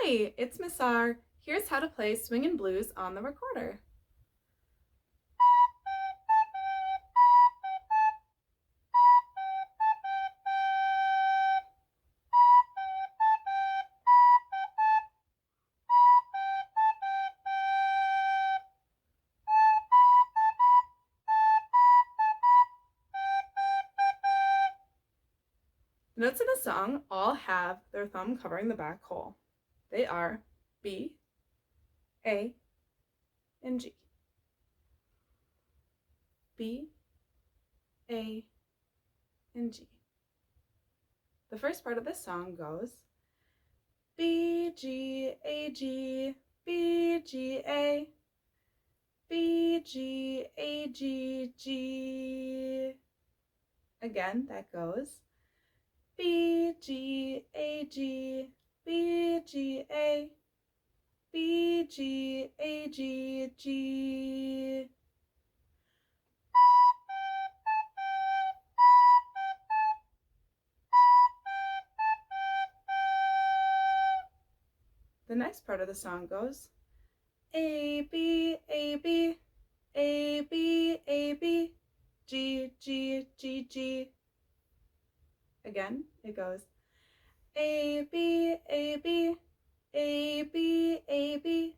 Hi, it's Miss R. Here's how to play Swingin' Blues on the recorder. The notes in the song all have their thumb covering the back hole. They are B, A, and G. B, A, and G. The first part of this song goes B, G, A, G, B, G, A, B, G, A, G, G. Again, that goes B, G, A, G, B, G, A, B, G, A, G, G. The next part of the song goes A, B, A, B, A, B, A, B, G, G, G, G. Again, it goes A, B, A, B, A, B, A, B,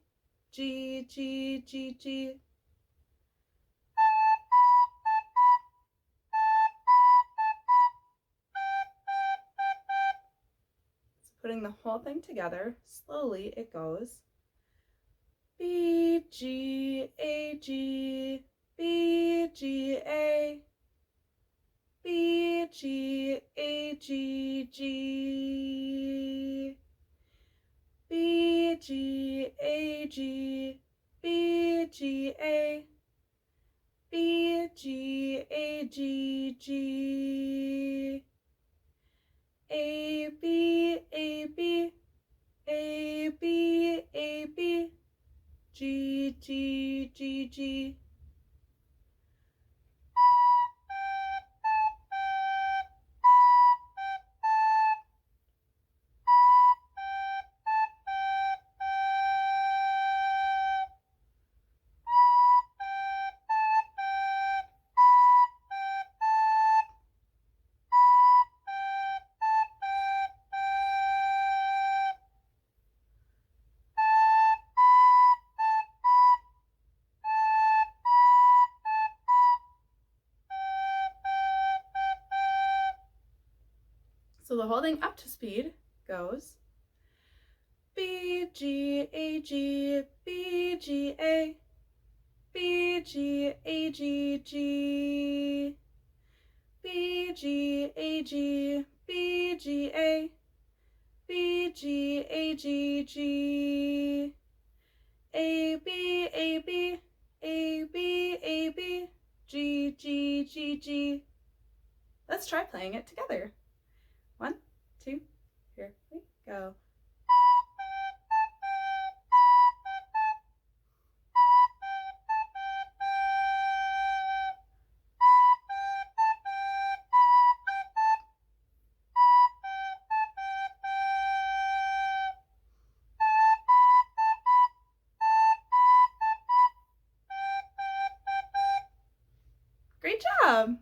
G, G, G, G. So putting the whole thing together, slowly it goes B, G, A, G, B, G, A, B, G, A, G, G, B, G, A, G, B, G, A, B, G, A, G, G, A, B, A, B, A, B, A, B, G, G, G, G. So the whole thing up to speed goes B, G, A, G, B, G, A, B, G, A, G, G, B, G, A, G, B, G, A, B, G, A, G, G, A, B, A, B, A, B, A, B, G, G, G, G. Let's try playing it together. 1, 2, here we go. Great job!